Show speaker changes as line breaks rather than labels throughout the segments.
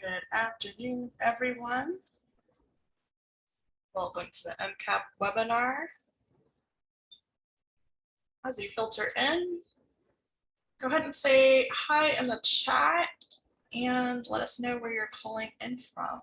Good afternoon, everyone. Welcome to the MCAP webinar. As you filter in, go ahead and say hi in the chat and let us know where you're calling in from.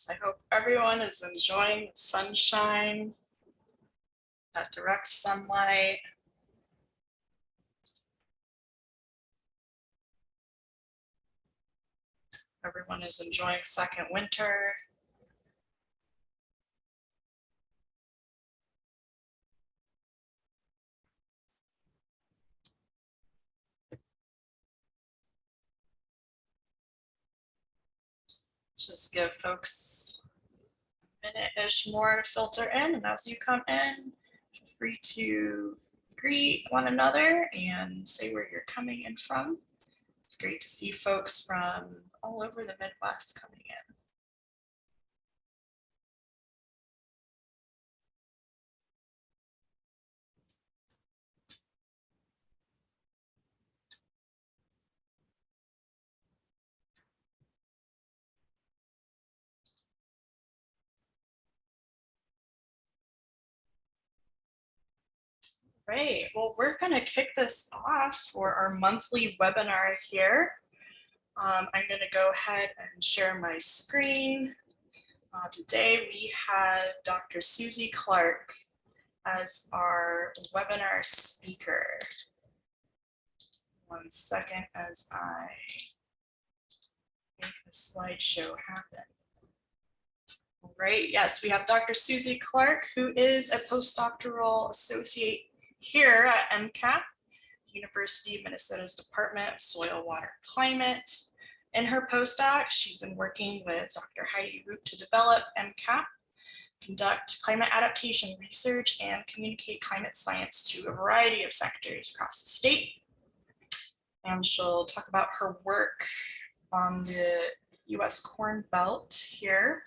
I hope everyone is enjoying the sunshine, that direct sunlight. Everyone is enjoying second winter. Just give folks a minute-ish more to filter in, and as you come in, feel free to greet one another and say where you're coming in from. It's great to see folks from all over the Midwest coming in. Great. Well, we're going to kick this off for our monthly webinar here. I'm going to go ahead and share my screen. Today we have Dr. Suzi Clark as our webinar speaker. One second as I make the slideshow happen. Great. Yes, we have Dr. Suzi Clark, who is a postdoctoral associate here at MCAP, University of Minnesota's Department of Soil, Water, Climate. In her postdoc, she's been working with Dr. Heidi Root to develop MCAP, conduct climate adaptation research, and communicate climate science to a variety of sectors across the state. And she'll talk about her work on the US Corn Belt here.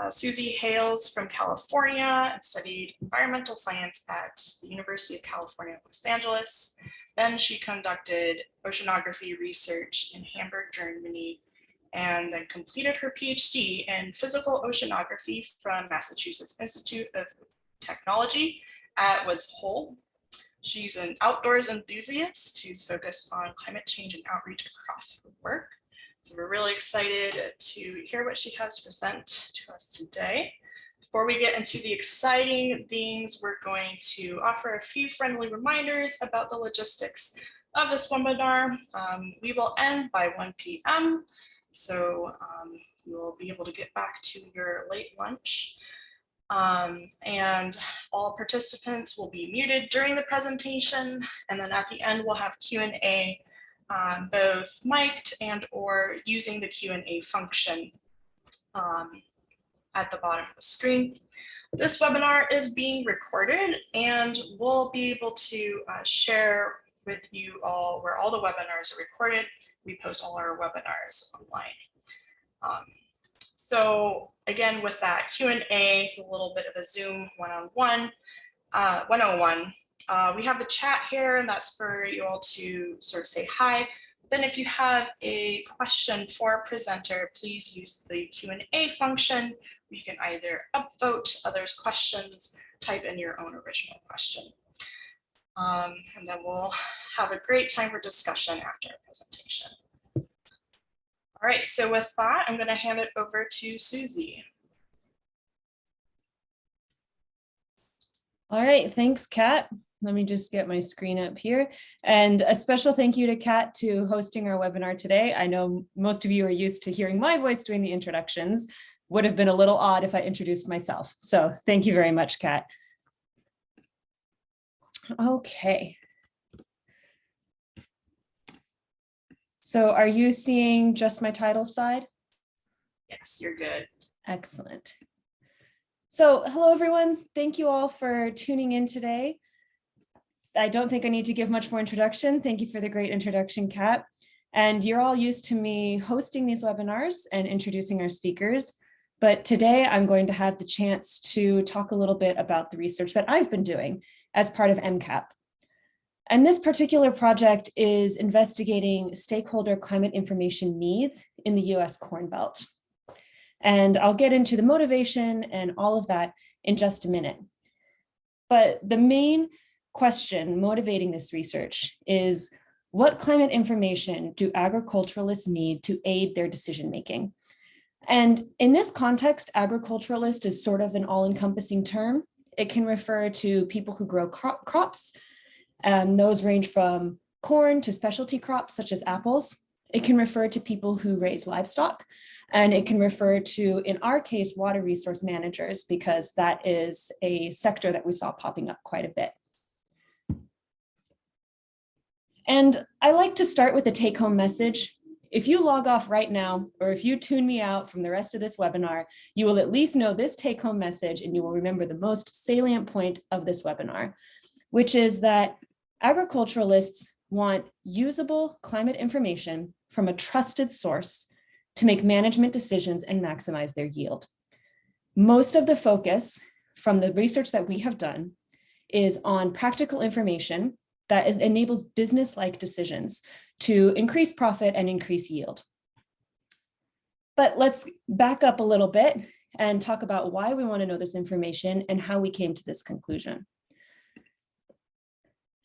Suzi hails from California and studied environmental science at the University of California, Los Angeles. Then she conducted oceanography research in Hamburg, Germany, and then completed her PhD in physical oceanography from Massachusetts Institute of Technology at Woods Hole. She's an outdoors enthusiast who's focused on climate change and outreach across her work. So we're really excited to hear what she has to present to us today. Before we get into the exciting things, we're going to offer a few friendly reminders about the logistics of this webinar. We will end by 1 p.m. So you'll be able to get back to your late lunch. And all participants will be muted during the presentation. And then at the end, we'll have Q&A, both mic'd and or using the Q&A function at the bottom of the screen. This webinar is being recorded and we'll be able to share with you all where all the webinars are recorded. We post all our webinars online. So again, with that Q&A, it's a little bit of a Zoom one-on-one, 101. We have the chat here, and that's for you all to sort of say hi. Then if you have a question for a presenter, please use the Q&A function. You can either upvote others' questions, type in your own original question. And then we'll have a great time for discussion after our presentation. All right, so with that, I'm going to hand it over to Suzi.
All right, thanks, Kat. Let me just get my screen up here. And a special thank you to Kat to hosting our webinar today. I know most of you are used to hearing my voice doing the introductions. Would have been a little odd if I introduced myself. So thank you very much, Kat. Okay. So are you seeing just my title slide?
Yes, you're good.
Excellent. So hello, everyone. Thank you all for tuning in today. I don't think I need to give much more introduction. Thank you for the great introduction, Kat. And you're all used to me hosting these webinars and introducing our speakers. But today I'm going to have the chance to talk a little bit about the research that I've been doing as part of MCAP. And this particular project is investigating stakeholder climate information needs in the US Corn Belt. And I'll get into the motivation and all of that in just a minute. But the main question motivating this research is, what climate information do agriculturalists need to aid their decision-making? And in this context, agriculturalist is sort of an all-encompassing term. It can refer to people who grow crops, and those range from corn to specialty crops such as apples. It can refer to people who raise livestock, and it can refer to, in our case, water resource managers, because that is a sector that we saw popping up quite a bit. And I like to start with a take-home message. If you log off right now, or if you tune me out from the rest of this webinar, you will at least know this take-home message, and you will remember the most salient point of this webinar, which is that agriculturalists want usable climate information from a trusted source to make management decisions and maximize their yield. Most of the focus from the research that we have done is on practical information that enables business-like decisions to increase profit and increase yield. But let's back up a little bit and talk about why we want to know this information and how we came to this conclusion.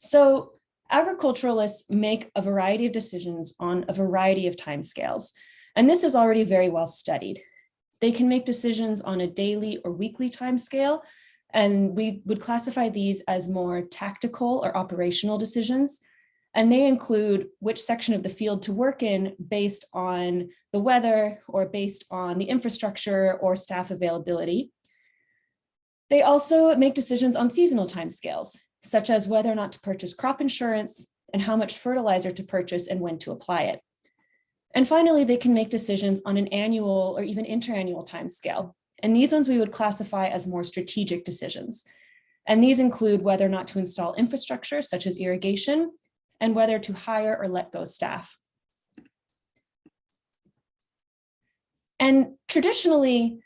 So agriculturalists make a variety of decisions on a variety of timescales, and this is already very well studied. They can make decisions on a daily or weekly timescale, and we would classify these as more tactical or operational decisions. And they include which section of the field to work in based on the weather or based on the infrastructure or staff availability. They also make decisions on seasonal timescales, such as whether or not to purchase crop insurance and how much fertilizer to purchase and when to apply it. And finally, they can make decisions on an annual or even interannual timescale. And these ones we would classify as more strategic decisions. And these include whether or not to install infrastructure, such as irrigation, and whether to hire or let go staff. And traditionally,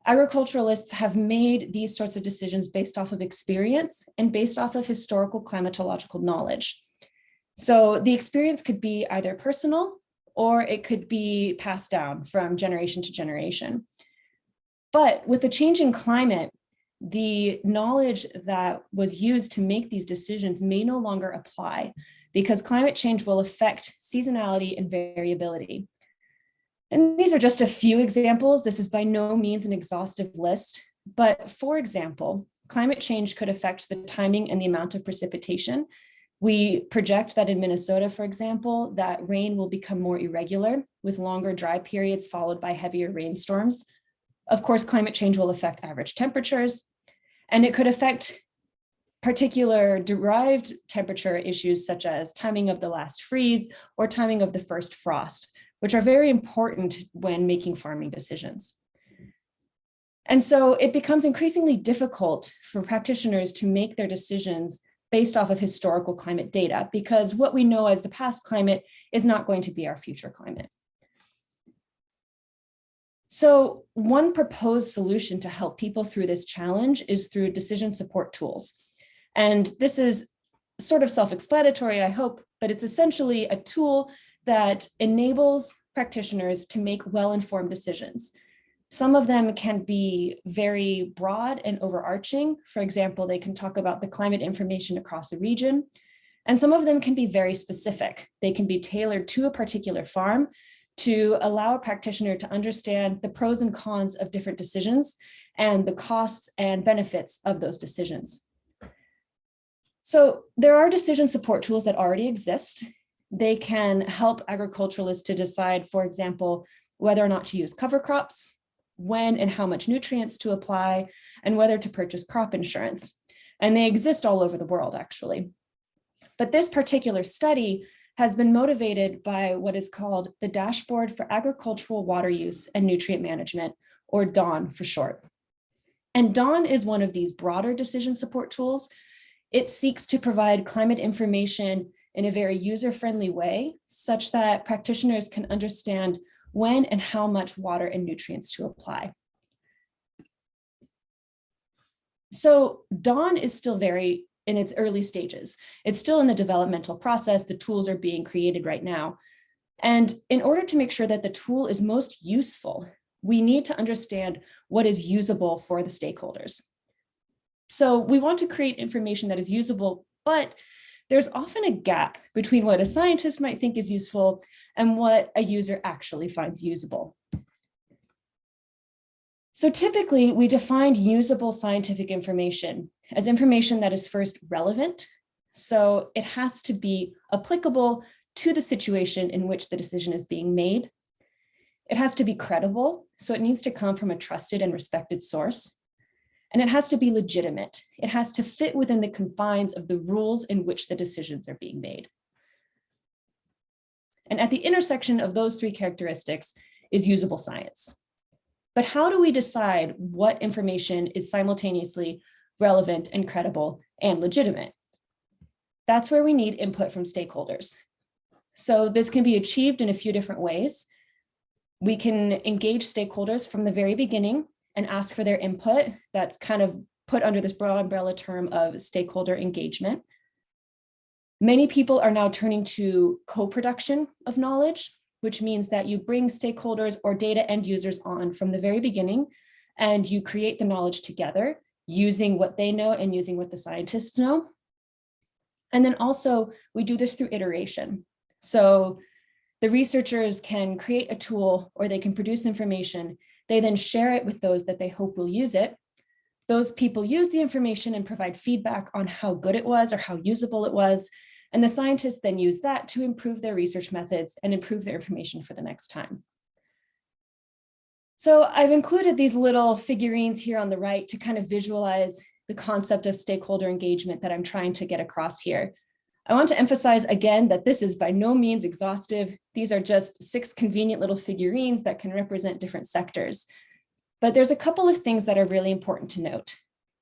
agriculturalists have made these sorts of decisions based off of experience and based off of historical climatological knowledge. So the experience could be either personal or it could be passed down from generation to generation. But with the changing climate, the knowledge that was used to make these decisions may no longer apply because climate change will affect seasonality and variability. And these are just a few examples. This is by no means an exhaustive list, but for example, climate change could affect the timing and the amount of precipitation. We project that in Minnesota, for example, that rain will become more irregular with longer dry periods followed by heavier rainstorms. Of course, climate change will affect average temperatures, and it could affect particular derived temperature issues such as timing of the last freeze or timing of the first frost, which are very important when making farming decisions. And so it becomes increasingly difficult for practitioners to make their decisions based off of historical climate data, because what we know as the past climate is not going to be our future climate. So one proposed solution to help people through this challenge is through decision support tools. And this is sort of self-explanatory, I hope, but it's essentially a tool that enables practitioners to make well-informed decisions. Some of them can be very broad and overarching. For example, they can talk about the climate information across a region. And some of them can be very specific. They can be tailored to a particular farm to allow a practitioner to understand the pros and cons of different decisions and the costs and benefits of those decisions. So there are decision support tools that already exist. They can help agriculturalists to decide, for example, whether or not to use cover crops, when and how much nutrients to apply, and whether to purchase crop insurance. And they exist all over the world, actually. But this particular study has been motivated by what is called the Dashboard for Agricultural Water Use and Nutrient Management, or DAWN for short. And DAWN is one of these broader decision support tools. It seeks to provide climate information in a very user-friendly way, such that practitioners can understand when and how much water and nutrients to apply. So DAWN is still very in its early stages. It's still in the developmental process. The tools are being created right now. And in order to make sure that the tool is most useful, we need to understand what is usable for the stakeholders. So we want to create information that is usable, but there's often a gap between what a scientist might think is useful and what a user actually finds usable. So typically, we define usable scientific information as information that is first relevant. So it has to be applicable to the situation in which the decision is being made. It has to be credible, so it needs to come from a trusted and respected source. And it has to be legitimate. It has to fit within the confines of the rules in which the decisions are being made. And at the intersection of those three characteristics is usable science. But how do we decide what information is simultaneously relevant and credible and legitimate? That's where we need input from stakeholders. So this can be achieved in a few different ways. We can engage stakeholders from the very beginning and ask for their input. That's kind of put under this broad umbrella term of stakeholder engagement. Many people are now turning to co-production of knowledge, which means that you bring stakeholders or data end users on from the very beginning, and you create the knowledge together using what they know and using what the scientists know. And then also we do this through iteration. So the researchers can create a tool or they can produce information. They then share it with those that they hope will use it. Those people use the information and provide feedback on how good it was or how usable it was. And the scientists then use that to improve their research methods and improve their information for the next time. So I've included these little figurines here on the right to kind of visualize the concept of stakeholder engagement that I'm trying to get across here. I want to emphasize again that this is by no means exhaustive. These are just 6 convenient little figurines that can represent different sectors. But there's a couple of things that are really important to note.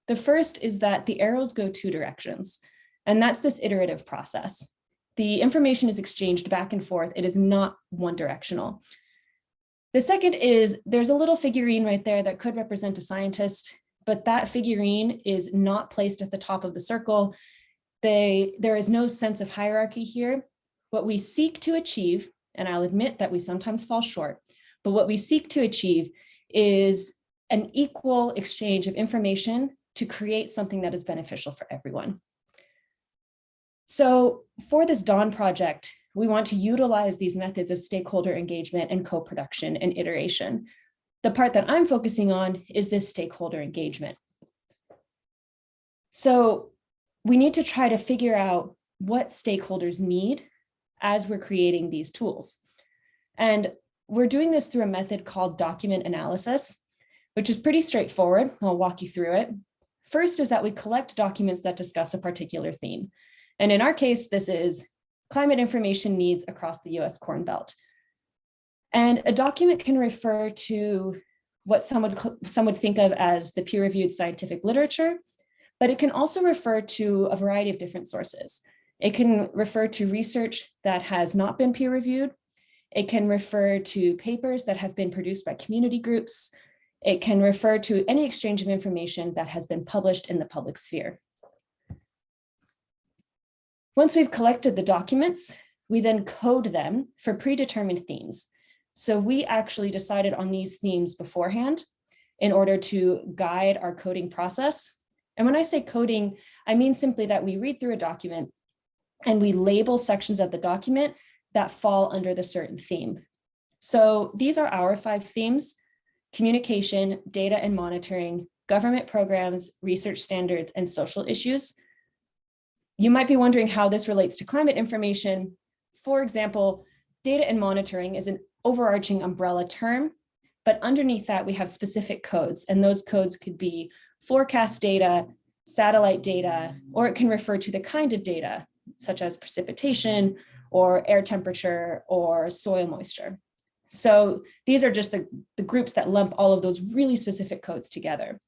The first is that the arrows go 2 directions, and that's this iterative process. The information is exchanged back and forth. It is not one directional. The second is there's a little figurine right there that could represent a scientist, but that figurine is not placed at the top of the circle. There is no sense of hierarchy here. What we seek to achieve, and I'll admit that we sometimes fall short, but what we seek to achieve is an equal exchange of information to create something that is beneficial for everyone. So for this DAWN project, we want to utilize these methods of stakeholder engagement and co-production and iteration. The part that I'm focusing on is this stakeholder engagement. So we need to try to figure out what stakeholders need as we're creating these tools. And we're doing this through a method called document analysis, which is pretty straightforward. I'll walk you through it. First is that we collect documents that discuss a particular theme. And in our case, this is climate information needs across the US Corn Belt. And a document can refer to what some would think of as the peer-reviewed scientific literature, but it can also refer to a variety of different sources. It can refer to research that has not been peer-reviewed. It can refer to papers that have been produced by community groups. It can refer to any exchange of information that has been published in the public sphere. Once we've collected the documents, we then code them for predetermined themes. So we actually decided on these themes beforehand in order to guide our coding process. And when I say coding, I mean simply that we read through a document and we label sections of the document that fall under the certain theme. So these are our 5 themes: communication, data and monitoring, government programs, research standards, and social issues. You might be wondering how this relates to climate information. For example, data and monitoring is an overarching umbrella term, but underneath that we have specific codes, and those codes could be forecast data, satellite data, or it can refer to the kind of data, such as precipitation or air temperature, or soil moisture. So these are just the groups that lump all of those really specific codes together.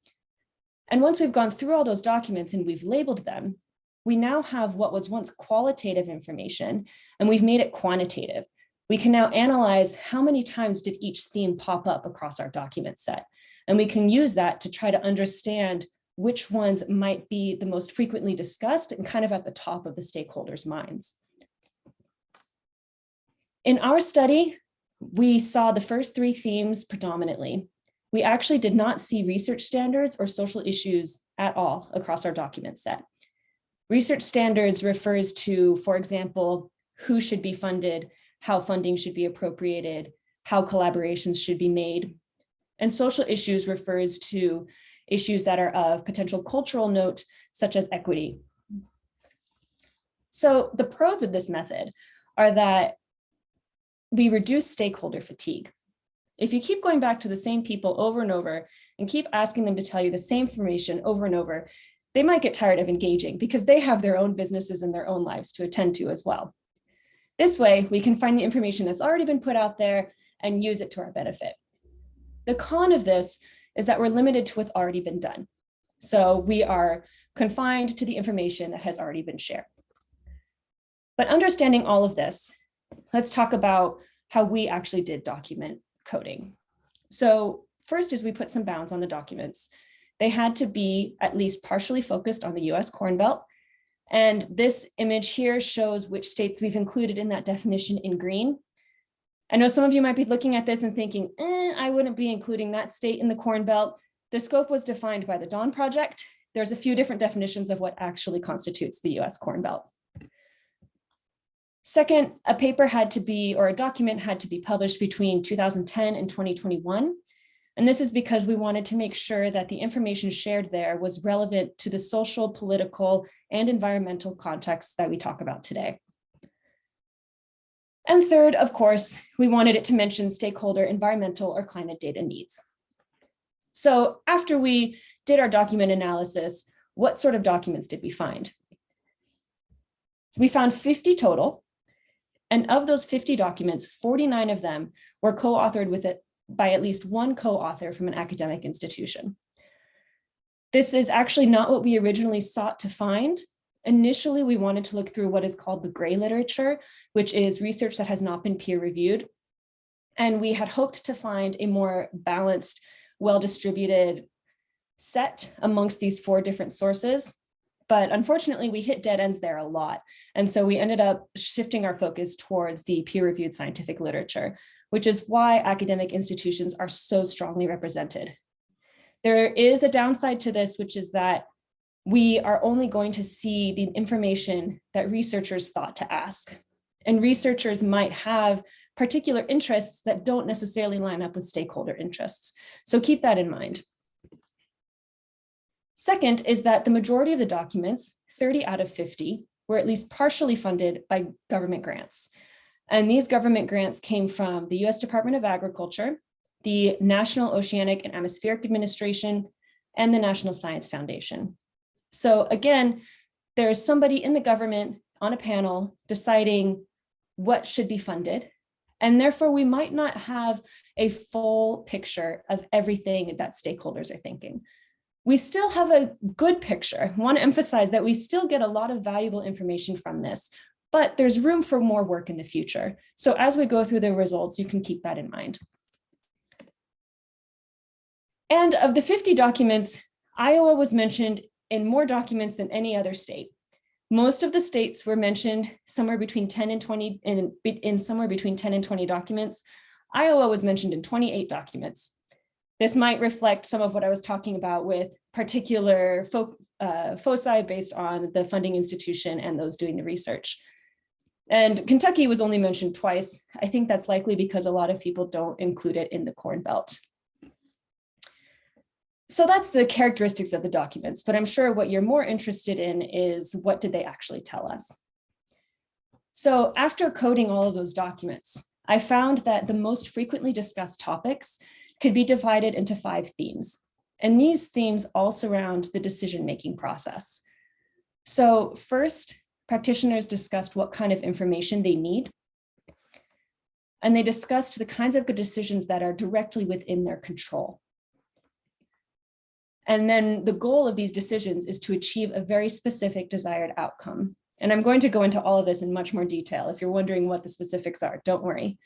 And once we've gone through all those documents and we've labeled them, we now have what was once qualitative information, and we've made it quantitative. We can now analyze how many times did each theme pop up across our document set. And we can use that to try to understand which ones might be the most frequently discussed and kind of at the top of the stakeholders' minds. In our study, we saw the first three themes predominantly. We actually did not see research standards or social issues at all across our document set. Research standards refers to, for example, who should be funded, how funding should be appropriated, how collaborations should be made. And social issues refers to issues that are of potential cultural note, such as equity. So the pros of this method are that we reduce stakeholder fatigue. If you keep going back to the same people over and over and keep asking them to tell you the same information over and over, they might get tired of engaging because they have their own businesses and their own lives to attend to as well. This way, we can find the information that's already been put out there and use it to our benefit. The con of this is that we're limited to what's already been done. So we are confined to the information that has already been shared. But understanding all of this, let's talk about how we actually did document coding. So first is we put some bounds on the documents. They had to be at least partially focused on the US Corn Belt. And this image here shows which states we've included in that definition in green. I know some of you might be looking at this and thinking, I wouldn't be including that state in the Corn Belt. The scope was defined by the Dawn Project. There's a few different definitions of what actually constitutes the US Corn Belt. Second, a paper had to be, or a document had to be published between 2010 and 2021. And this is because we wanted to make sure that the information shared there was relevant to the social, political, and environmental contexts that we talk about today. And third, of course, we wanted it to mention stakeholder environmental or climate data needs. So after we did our document analysis, what sort of documents did we find? We found 50 total. And of those 50 documents, 49 of them were co-authored with it by at least one co-author from an academic institution. This is actually not what we originally sought to find. Initially, we wanted to look through what is called the gray literature, which is research that has not been peer-reviewed. And we had hoped to find a more balanced, well-distributed set amongst these 4 different sources. But unfortunately, we hit dead ends there a lot. And so we ended up shifting our focus towards the peer-reviewed scientific literature, which is why academic institutions are so strongly represented. There is a downside to this, which is that we are only going to see the information that researchers thought to ask. And researchers might have particular interests that don't necessarily line up with stakeholder interests. So keep that in mind. Second is that the majority of the documents, 30 out of 50, were at least partially funded by government grants. And these government grants came from the US Department of Agriculture, the National Oceanic and Atmospheric Administration, and the National Science Foundation. So again, there's somebody in the government on a panel deciding what should be funded. And therefore, we might not have a full picture of everything that stakeholders are thinking. We still have a good picture. I want to emphasize that we still get a lot of valuable information from this, but there's room for more work in the future. So as we go through the results, you can keep that in mind. And of the 50 documents, Iowa was mentioned in more documents than any other state. Most of the states were mentioned somewhere between 10 and 20, in somewhere between 10 and 20 documents. Iowa was mentioned in 28 documents. This might reflect some of what I was talking about with particular foci based on the funding institution and those doing the research. And Kentucky was only mentioned twice. I think that's likely because a lot of people don't include it in the Corn Belt. So that's the characteristics of the documents, but I'm sure what you're more interested in is what did they actually tell us? So after coding all of those documents, I found that the most frequently discussed topics could be divided into 5 themes. And these themes all surround the decision-making process. So first, practitioners discussed what kind of information they need. And they discussed the kinds of decisions that are directly within their control. And then the goal of these decisions is to achieve a very specific desired outcome. And I'm going to go into all of this in much more detail. If you're wondering what the specifics are, don't worry.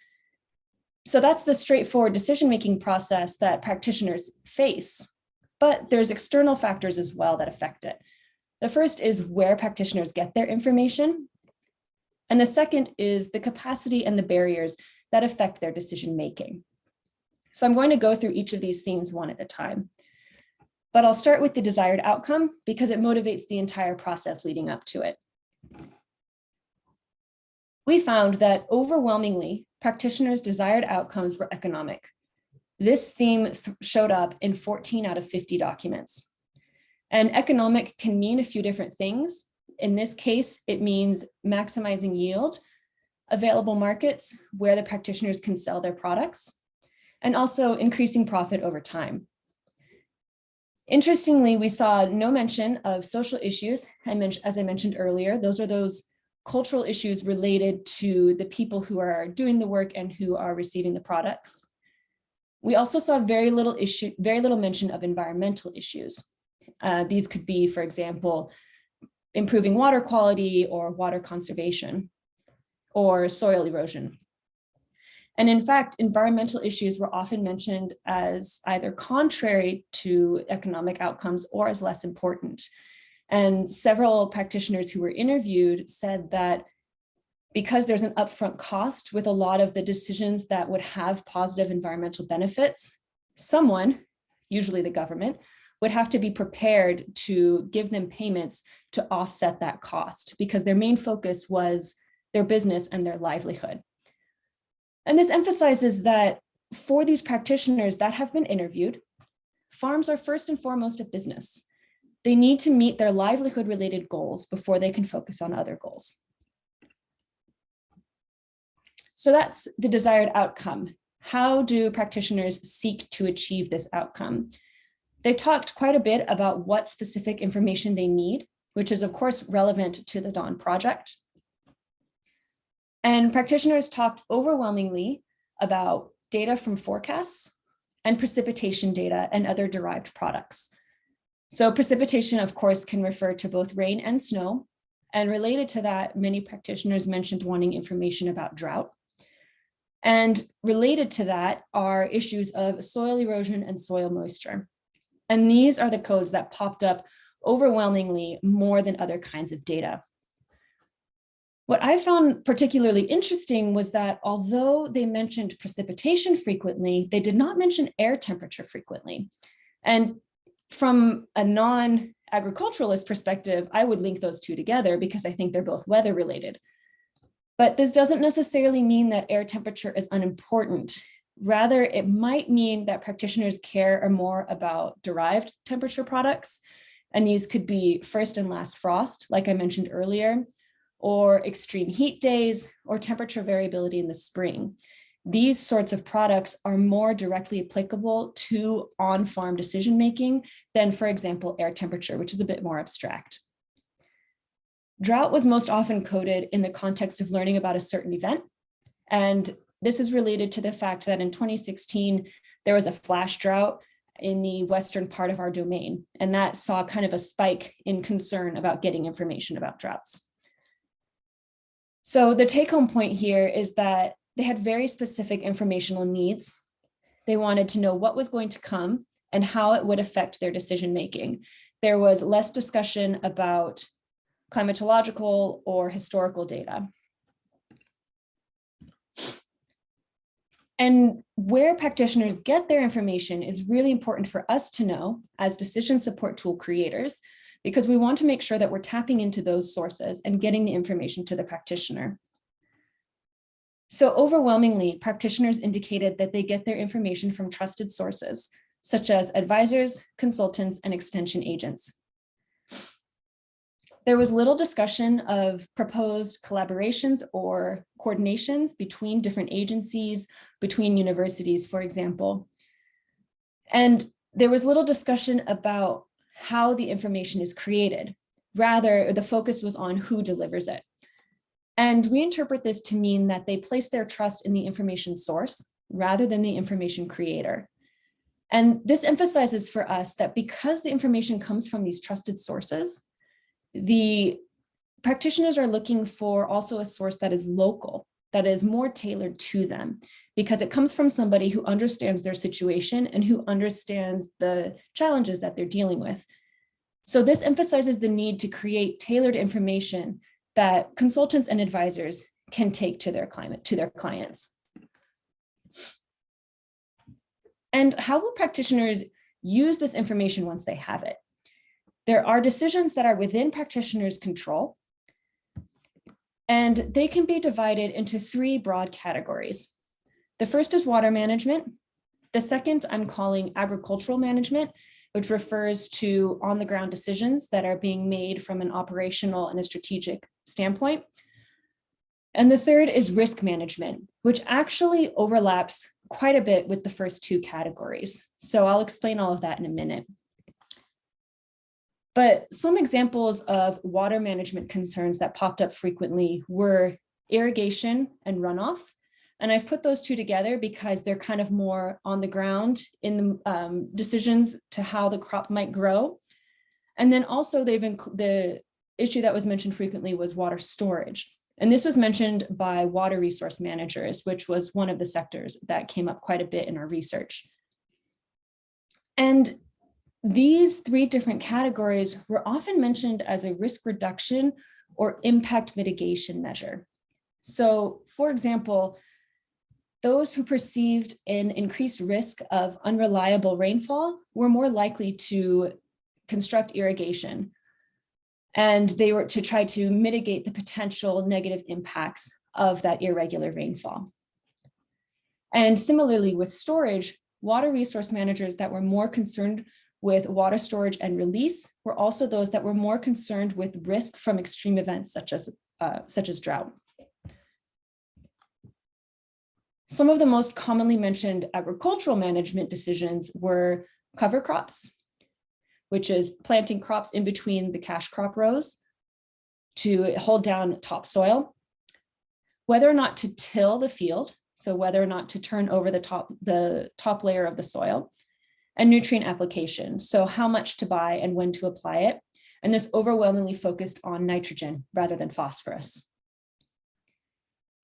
So that's the straightforward decision-making process that practitioners face, but there's external factors as well that affect it. The first is where practitioners get their information. And the second is the capacity and the barriers that affect their decision-making. So I'm going to go through each of these themes one at a time. But I'll start with the desired outcome because it motivates the entire process leading up to it. We found that overwhelmingly, practitioners' desired outcomes were economic. This theme showed up in 14 out of 50 documents. And economic can mean a few different things. In this case, it means maximizing yield, available markets where the practitioners can sell their products, and also increasing profit over time. Interestingly, we saw no mention of social issues. As I mentioned earlier, those are those cultural issues related to the people who are doing the work and who are receiving the products. We also saw very little mention of environmental issues. These could be, for example, improving water quality or water conservation or soil erosion. And in fact, environmental issues were often mentioned as either contrary to economic outcomes or as less important. And several practitioners who were interviewed said that because there's an upfront cost with a lot of the decisions that would have positive environmental benefits, someone, usually the government, would have to be prepared to give them payments to offset that cost because their main focus was their business and their livelihood. And this emphasizes that for these practitioners that have been interviewed, farms are first and foremost a business. They need to meet their livelihood-related goals before they can focus on other goals. So that's the desired outcome. How do practitioners seek to achieve this outcome? They talked quite a bit about what specific information they need, which is of course relevant to the Dawn project. And practitioners talked overwhelmingly about data from forecasts and precipitation data and other derived products. So precipitation, of course, can refer to both rain and snow. And related to that, many practitioners mentioned wanting information about drought. And related to that are issues of soil erosion and soil moisture. And these are the codes that popped up overwhelmingly more than other kinds of data. What I found particularly interesting was that although they mentioned precipitation frequently, they did not mention air temperature frequently. And from a non-agriculturalist perspective, I would link those two together because I think they're both weather related. But this doesn't necessarily mean that air temperature is unimportant. Rather, it might mean that practitioners care more about derived temperature products. And these could be first and last frost, like I mentioned earlier, or extreme heat days, or temperature variability in the spring. These sorts of products are more directly applicable to on-farm decision-making than, for example, air temperature, which is a bit more abstract. Drought was most often coded in the context of learning about a certain event. And this is related to the fact that in 2016, there was a flash drought in the western part of our domain. And that saw kind of a spike in concern about getting information about droughts. So the take-home point here is that they had very specific informational needs. They wanted to know what was going to come and how it would affect their decision-making. There was less discussion about climatological or historical data. And where practitioners get their information is really important for us to know as decision support tool creators, because we want to make sure that we're tapping into those sources and getting the information to the practitioner. So overwhelmingly, practitioners indicated that they get their information from trusted sources, such as advisors, consultants, and extension agents. There was little discussion of proposed collaborations or coordinations between different agencies, between universities, for example. And there was little discussion about how the information is created. Rather, the focus was on who delivers it. And we interpret this to mean that they place their trust in the information source rather than the information creator. And this emphasizes for us that because the information comes from these trusted sources, the practitioners are looking for also a source that is local, that is more tailored to them, because it comes from somebody who understands their situation and who understands the challenges that they're dealing with. So this emphasizes the need to create tailored information that consultants and advisors can take to their clients. And how will practitioners use this information once they have it? There are decisions that are within practitioners' control, and they can be divided into three broad categories. The first is water management. The second I'm calling agricultural management, which refers to on-the-ground decisions that are being made from an operational and a strategic standpoint. And the third is risk management, which actually overlaps quite a bit with the first two categories. So I'll explain all of that in a minute. But some examples of water management concerns that popped up frequently were irrigation and runoff. And I've put those two together because they're kind of more on the ground in the decisions to how the crop might grow. And then also the issue that was mentioned frequently was water storage. And this was mentioned by water resource managers, which was one of the sectors that came up quite a bit in our research. And these three different categories were often mentioned as a risk reduction or impact mitigation measure. So, for example, those who perceived an increased risk of unreliable rainfall were more likely to construct irrigation, and they were to try to mitigate the potential negative impacts of that irregular rainfall. And similarly with storage, water resource managers that were more concerned with water storage and release were also those that were more concerned with risks from extreme events such as drought. Some of the most commonly mentioned agricultural management decisions were cover crops, which is planting crops in between the cash crop rows to hold down topsoil, whether or not to till the field, so whether or not to turn over the top layer of the soil, and nutrient application, so how much to buy and when to apply it. And this overwhelmingly focused on nitrogen rather than phosphorus.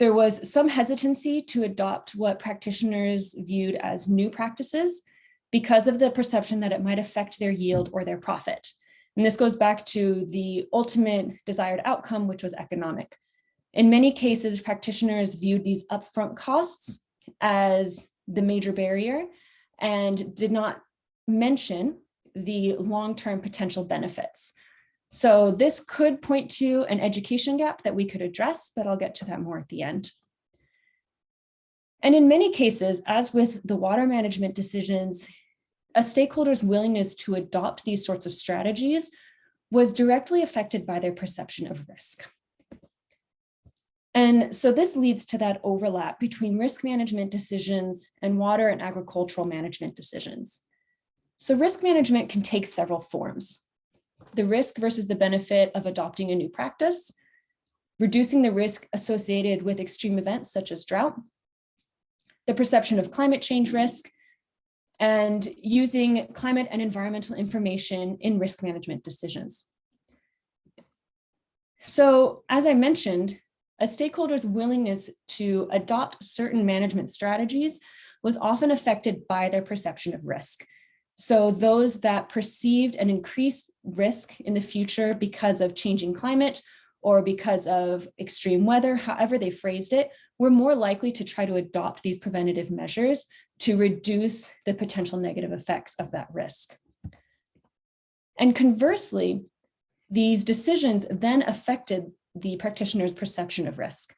There was some hesitancy to adopt what practitioners viewed as new practices because of the perception that it might affect their yield or their profit. And this goes back to the ultimate desired outcome, which was economic. In many cases, practitioners viewed these upfront costs as the major barrier and did not mention the long-term potential benefits. So this could point to an education gap that we could address, but I'll get to that more at the end. And in many cases, as with the water management decisions, a stakeholder's willingness to adopt these sorts of strategies was directly affected by their perception of risk. And so this leads to that overlap between risk management decisions and water and agricultural management decisions. So risk management can take several forms. The risk versus the benefit of adopting a new practice, reducing the risk associated with extreme events such as drought, the perception of climate change risk, and using climate and environmental information in risk management decisions. So, as I mentioned, a stakeholder's willingness to adopt certain management strategies was often affected by their perception of risk. So those that perceived an increased risk in the future because of changing climate or because of extreme weather, however they phrased it, were more likely to try to adopt these preventative measures to reduce the potential negative effects of that risk. And conversely, these decisions then affected the practitioner's perception of risk.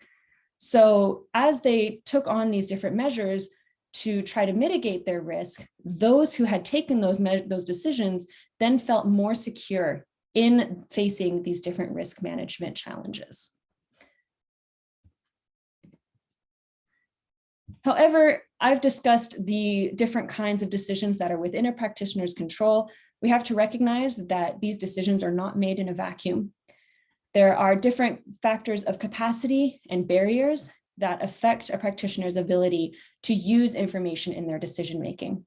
So as they took on these different measures to try to mitigate their risk, those who had taken those decisions then felt more secure in facing these different risk management challenges. However, I've discussed the different kinds of decisions that are within a practitioner's control, we have to recognize that these decisions are not made in a vacuum. There are different factors of capacity and barriers that affect a practitioner's ability to use information in their decision-making.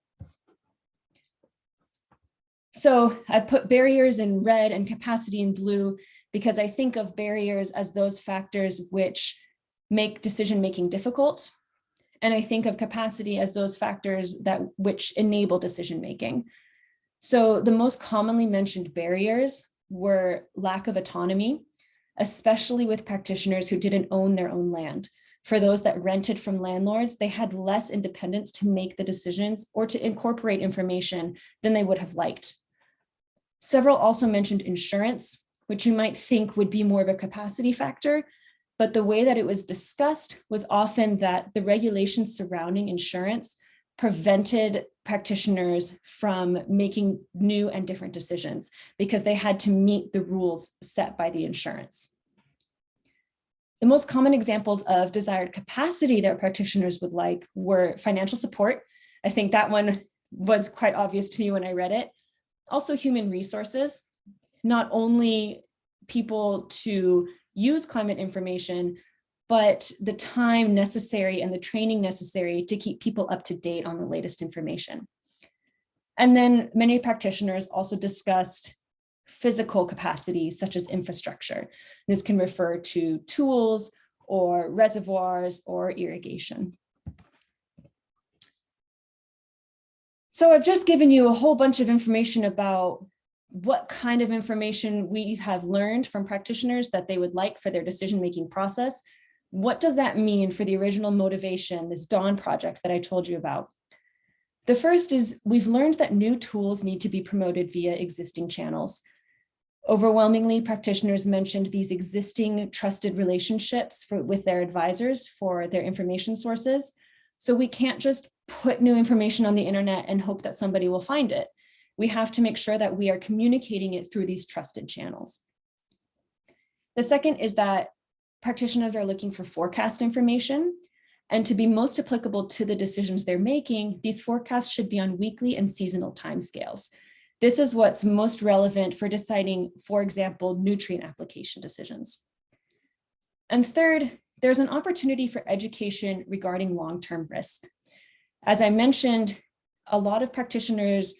So I put barriers in red and capacity in blue because I think of barriers as those factors which make decision-making difficult. And I think of capacity as those factors which enable decision-making. So the most commonly mentioned barriers were lack of autonomy, especially with practitioners who didn't own their own land. For those that rented from landlords, they had less independence to make the decisions or to incorporate information than they would have liked. Several also mentioned insurance, which you might think would be more of a capacity factor, but the way that it was discussed was often that the regulations surrounding insurance prevented practitioners from making new and different decisions because they had to meet the rules set by the insurance. The most common examples of desired capacity that practitioners would like were financial support. I think that one was quite obvious to me when I read it. Also human resources, not only people to use climate information, but the time necessary and the training necessary to keep people up to date on the latest information. And then many practitioners also discussed physical capacity, such as infrastructure. This can refer to tools or reservoirs or irrigation. So I've just given you a whole bunch of information about what kind of information we have learned from practitioners that they would like for their decision-making process. What does that mean for the original motivation, this Dawn project that I told you about? The first is we've learned that new tools need to be promoted via existing channels. Overwhelmingly, practitioners mentioned these existing trusted relationships with their advisors for their information sources. So we can't just put new information on the internet and hope that somebody will find it. We have to make sure that we are communicating it through these trusted channels. The second is that practitioners are looking for forecast information, and to be most applicable to the decisions they're making, these forecasts should be on weekly and seasonal timescales. This is what's most relevant for deciding, for example, nutrient application decisions. And third, there's an opportunity for education regarding long-term risk. As I mentioned, a lot of practitioners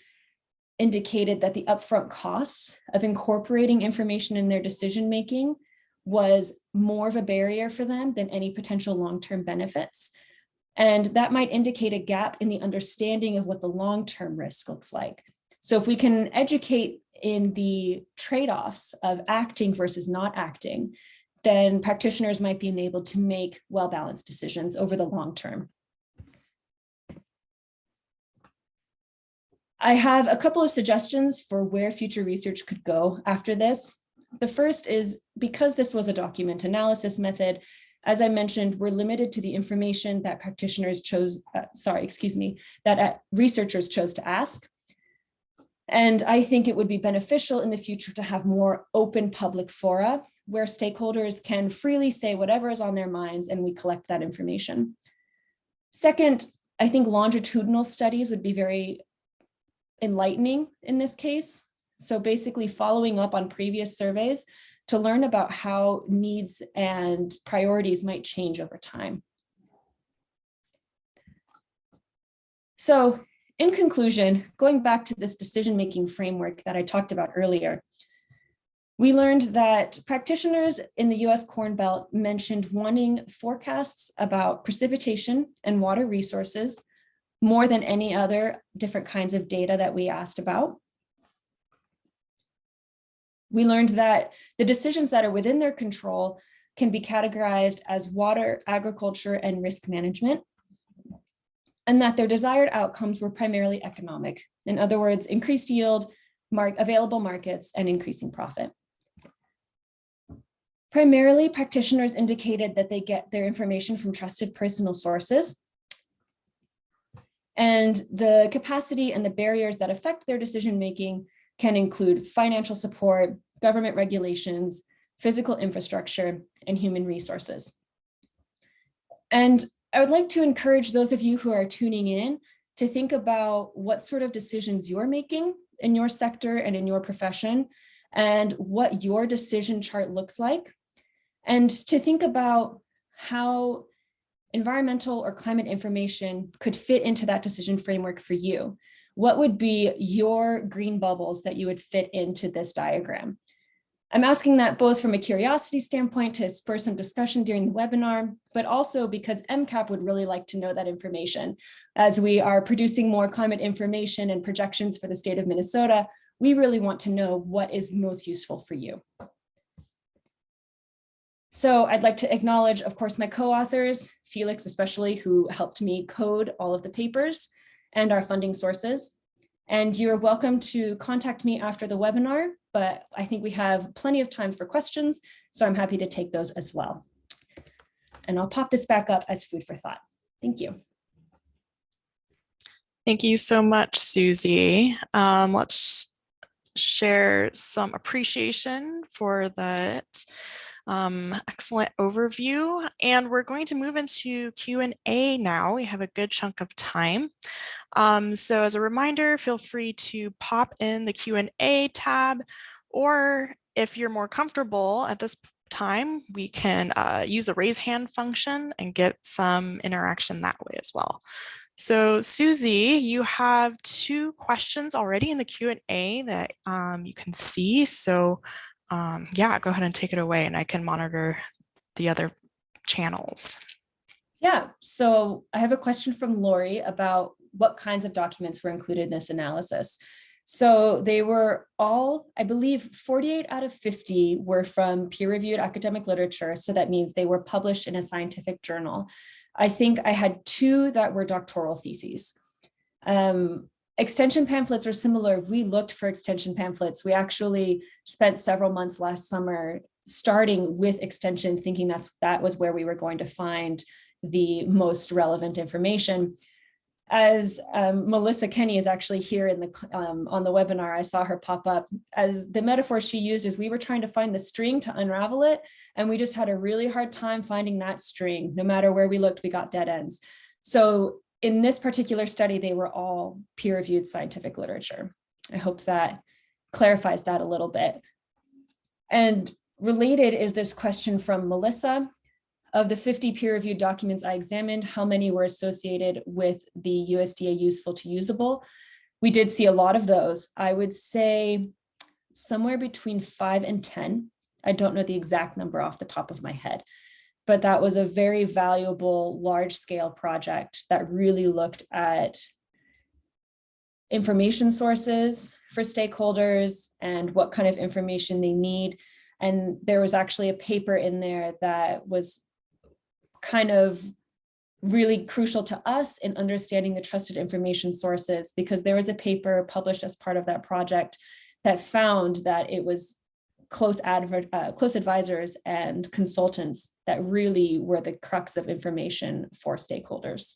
indicated that the upfront costs of incorporating information in their decision-making was more of a barrier for them than any potential long-term benefits. And that might indicate a gap in the understanding of what the long-term risk looks like. So if we can educate in the trade-offs of acting versus not acting, then practitioners might be enabled to make well-balanced decisions over the long term. I have a couple of suggestions for where future research could go after this. The first is, because this was a document analysis method, as I mentioned, we're limited to the information that practitioners chose, researchers chose to ask. And I think it would be beneficial in the future to have more open public fora where stakeholders can freely say whatever is on their minds and we collect that information. Second, I think longitudinal studies would be very enlightening in this case. So basically following up on previous surveys to learn about how needs and priorities might change over time. So in conclusion, going back to this decision-making framework that I talked about earlier, we learned that practitioners in the US Corn Belt mentioned wanting forecasts about precipitation and water resources more than any other different kinds of data that we asked about. We learned that the decisions that are within their control can be categorized as water, agriculture, and risk management, and that their desired outcomes were primarily economic. In other words, increased yield, available markets, and increasing profit. Primarily, practitioners indicated that they get their information from trusted personal sources, and the capacity and the barriers that affect their decision-making can include financial support, government regulations, physical infrastructure, and human resources. And I would like to encourage those of you who are tuning in to think about what sort of decisions you're making in your sector and in your profession, and what your decision chart looks like, and to think about how environmental or climate information could fit into that decision framework for you. What would be your green bubbles that you would fit into this diagram? I'm asking that both from a curiosity standpoint to spur some discussion during the webinar, but also because MCAP would really like to know that information. As we are producing more climate information and projections for the state of Minnesota, we really want to know what is most useful for you. So I'd like to acknowledge, of course, my co-authors, Felix especially, who helped me code all of the papers, and our funding sources. And you're welcome to contact me after the webinar, but I think we have plenty of time for questions, so I'm happy to take those as well. And I'll pop this back up as food for thought. Thank you.
Thank you so much, Suzi. Let's share some appreciation for that excellent overview. And we're going to move into Q&A now. We have a good chunk of time. So as a reminder, feel free to pop in the Q&A tab, or if you're more comfortable at this time, we can use the raise hand function and get some interaction that way as well. So Suzi, you have 2 questions already in the Q&A that you can see. So yeah, go ahead and take it away and I can monitor the other channels.
Yeah, so I have a question from Lori about what kinds of documents were included in this analysis. So they were all, I believe 48 out of 50 were from peer-reviewed academic literature. So that means they were published in a scientific journal. I think I had 2 that were doctoral theses. Extension pamphlets are similar. We looked for extension pamphlets. We actually spent several months last summer starting with extension, thinking that was where we were going to find the most relevant information. As Melissa Kenny is actually here in the on the webinar, I saw her pop up. As the metaphor she used is we were trying to find the string to unravel it, and we just had a really hard time finding that string. No matter where we looked, we got dead ends. So in this particular study, they were all peer-reviewed scientific literature. I hope that clarifies that a little bit. And related is this question from Melissa. Of the 50 peer-reviewed documents I examined, how many were associated with the USDA useful to usable? We did see a lot of those. I would say somewhere between 5 and 10. I don't know the exact number off the top of my head, but that was a very valuable large-scale project that really looked at information sources for stakeholders and what kind of information they need. And there was actually a paper in there that was kind of really crucial to us in understanding the trusted information sources, because there was a paper published as part of that project that found that it was close advisors and consultants that really were the crux of information for stakeholders.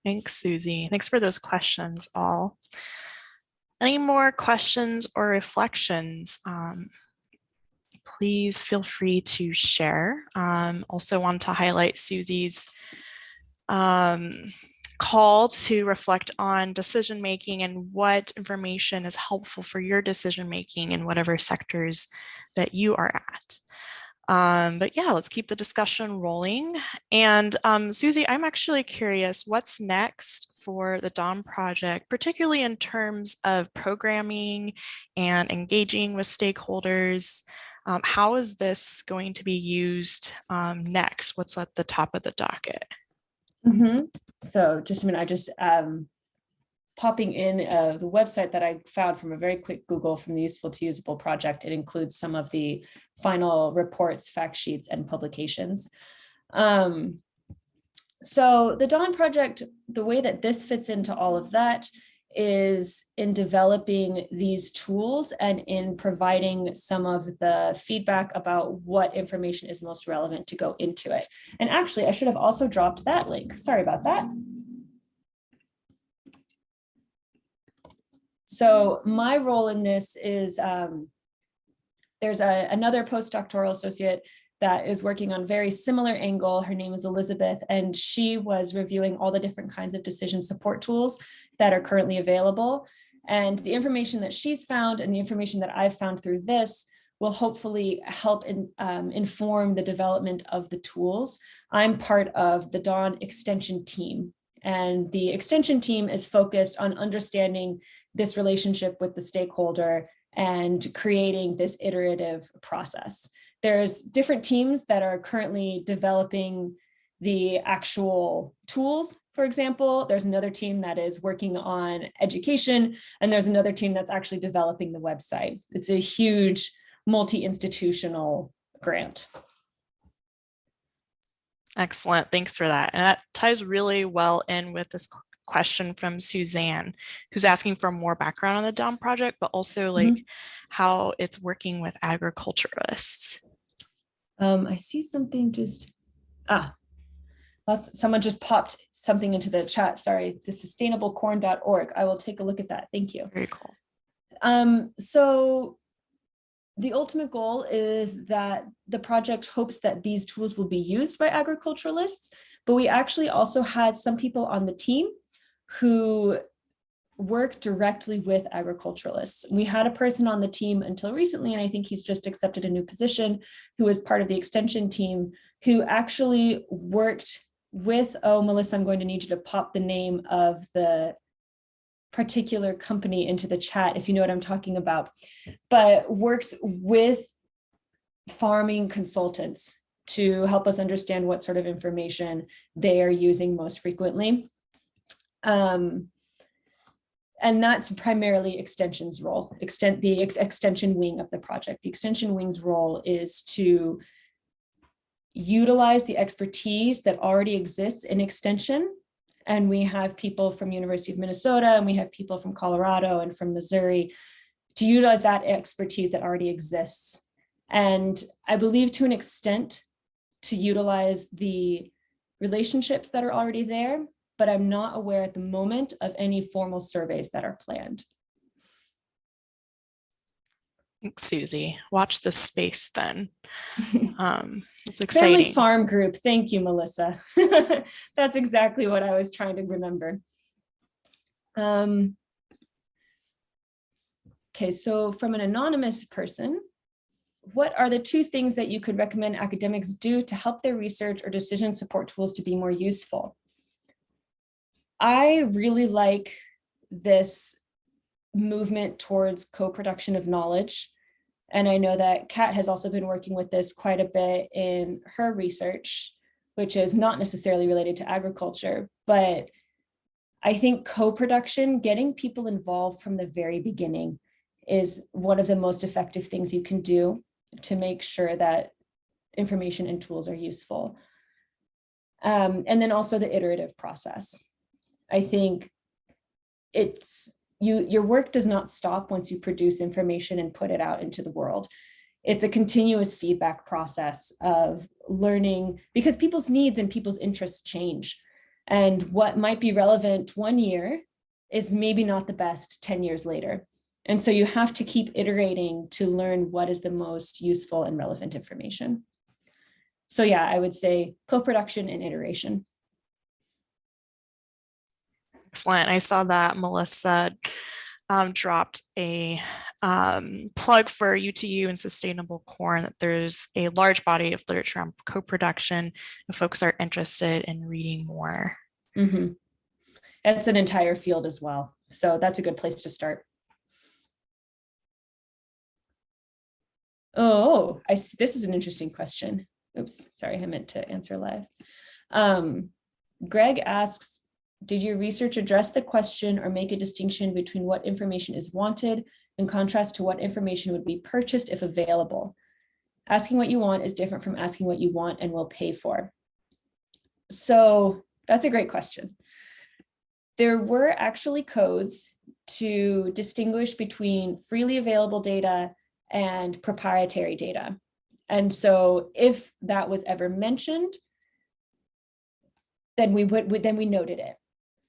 Thanks, Suzi. Thanks for those questions all. Any more questions or reflections? Please feel free to share. Also want to highlight Suzi's call to reflect on decision making and what information is helpful for your decision making in whatever sectors that you are at. But yeah, let's keep the discussion rolling. And Suzi, I'm actually curious, what's next for the DAWN project, particularly in terms of programming and engaging with stakeholders? How is this going to be used next? What's at the top of the docket?
So just a minute, I just popping in the website that I found from a very quick Google from the Useful to Usable project. It includes some of the final reports, fact sheets, and publications. So the DAWN project, the way that this fits into all of that is in developing these tools and in providing some of the feedback about what information is most relevant to go into it. And actually, I should have also dropped that link. Sorry about that. So my role in this is there's another postdoctoral associate that is working on very similar angle. Her name is Elizabeth, and she was reviewing all the different kinds of decision support tools that are currently available. And the information that she's found and the information that I've found through this will hopefully help inform the development of the tools. I'm part of the Dawn extension team, and the extension team is focused on understanding this relationship with the stakeholder and creating this iterative process. There's different teams that are currently developing the actual tools. For example, there's another team that is working on education, and there's another team that's actually developing the website. It's a huge multi-institutional grant.
Excellent, thanks for that. And that ties really well in with this question from Suzanne, who's asking for more background on the Dawn project, but also like how it's working with agriculturalists.
I see something just, someone just popped something into the chat. Sorry, the sustainablecorn.org. I will take a look at that. Thank you.
Very cool.
So the ultimate goal is that the project hopes that these tools will be used by agriculturalists, but we actually also had some people on the team who work directly with agriculturalists. We had a person on the team until recently, and I think he's just accepted a new position, who is part of the extension team, who actually worked with, oh, Melissa, I'm going to need you to pop the name of the particular company into the chat, if you know what I'm talking about, but works with farming consultants to help us understand what sort of information they are using most frequently. And that's primarily Extension's role, the extension wing of the project. The extension wing's role is to utilize the expertise that already exists in extension. And we have people from University of Minnesota, and we have people from Colorado and from Missouri to utilize that expertise that already exists. And I believe to an extent to utilize the relationships that are already there, but I'm not aware at the moment of any formal surveys that are planned.
Thanks, Susie. Watch this space then. It's exciting.
Family farm group. Thank you, Melissa. That's exactly what I was trying to remember. Okay, so from an anonymous person, what are the 2 things that you could recommend academics do to help their research or decision support tools to be more useful? I really like this movement towards co-production of knowledge. And I know that Kat has also been working with this quite a bit in her research, which is not necessarily related to agriculture, but I think co-production, getting people involved from the very beginning, is one of the most effective things you can do to make sure that information and tools are useful. And then also the iterative process. I think your work does not stop once you produce information and put it out into the world. It's a continuous feedback process of learning, because people's needs and people's interests change. And what might be relevant 1 year is maybe not the best 10 years later. And so you have to keep iterating to learn what is the most useful and relevant information. So yeah, I would say co-production and iteration.
Excellent. I saw that Melissa dropped a plug for UTU and Sustainable Corn, that there's a large body of literature on co-production if folks are interested in reading more.
Mm-hmm. It's an entire field as well. So that's a good place to start. Oh, this is an interesting question. Oops, sorry, I meant to answer live. Greg asks, did your research address the question or make a distinction between what information is wanted in contrast to what information would be purchased if available? Asking what you want is different from asking what you want and will pay for. So that's a great question. There were actually codes to distinguish between freely available data and proprietary data. And so if that was ever mentioned, then we noted it.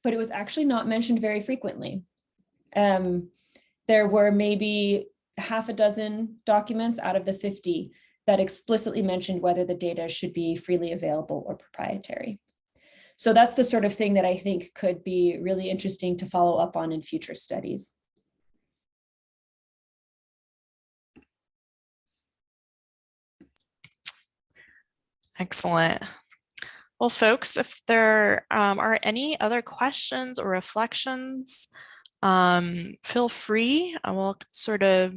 But it was actually not mentioned very frequently. There were maybe half a dozen documents out of the 50 that explicitly mentioned whether the data should be freely available or proprietary. So that's the sort of thing that I think could be really interesting to follow up on in future studies.
Excellent. Well, folks, if there are any other questions or reflections, feel free. I will sort of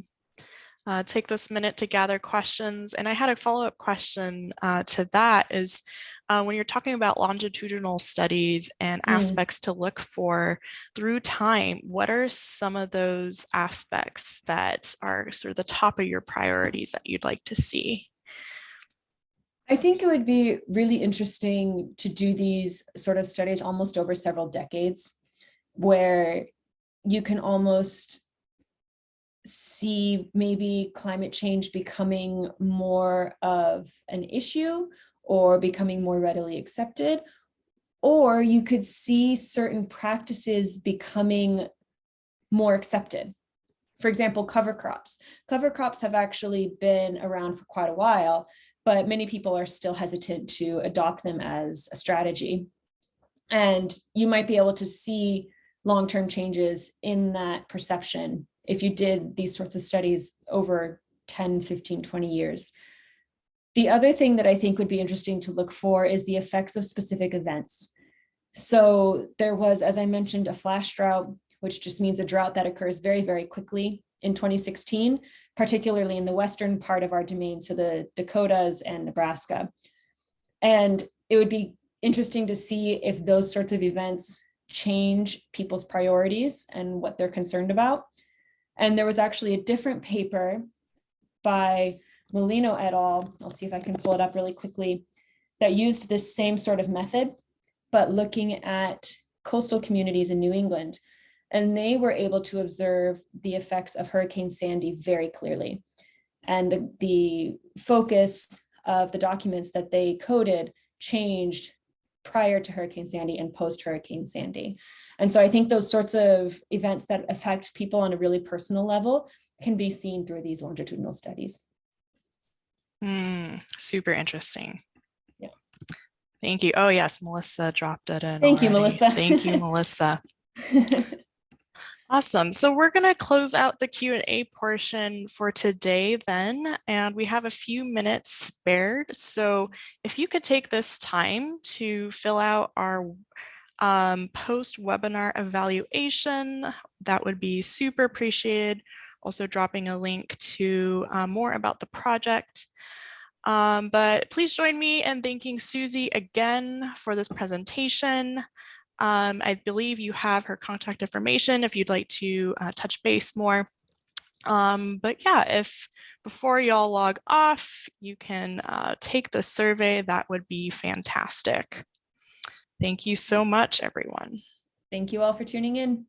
take this minute to gather questions. And I had a follow-up question to that is, when you're talking about longitudinal studies and aspects to look for through time, what are some of those aspects that are sort of the top of your priorities that you'd like to see?
I think it would be really interesting to do these sort of studies almost over several decades, where you can almost see maybe climate change becoming more of an issue or becoming more readily accepted, or you could see certain practices becoming more accepted. For example, cover crops. Cover crops have actually been around for quite a while, but many people are still hesitant to adopt them as a strategy. And you might be able to see long-term changes in that perception if you did these sorts of studies over 10, 15, 20 years. The other thing that I think would be interesting to look for is the effects of specific events. So there was, as I mentioned, a flash drought, which just means a drought that occurs very, very quickly in 2016, particularly in the western part of our domain, so the Dakotas and Nebraska. And it would be interesting to see if those sorts of events change people's priorities and what they're concerned about. And there was actually a different paper by Molino et al., I'll see if I can pull it up really quickly, that used this same sort of method, but looking at coastal communities in New England. And they were able to observe the effects of Hurricane Sandy very clearly. And the focus of the documents that they coded changed prior to Hurricane Sandy and post-Hurricane Sandy. And so I think those sorts of events that affect people on a really personal level can be seen through these longitudinal studies.
Super interesting.
Yeah.
Thank you. Oh yes, Melissa dropped it in.
Thank you,
already.
Melissa.
Thank you, Melissa. Awesome. So we're going to close out the Q&A portion for today then, and we have a few minutes spared. So if you could take this time to fill out our post-webinar evaluation, that would be super appreciated. Also dropping a link to more about the project. But please join me in thanking Suzi again for this presentation. I believe you have her contact information if you'd like to touch base more. But yeah, if before y'all log off, you can take the survey, that would be fantastic. Thank you so much, everyone.
Thank you all for tuning in.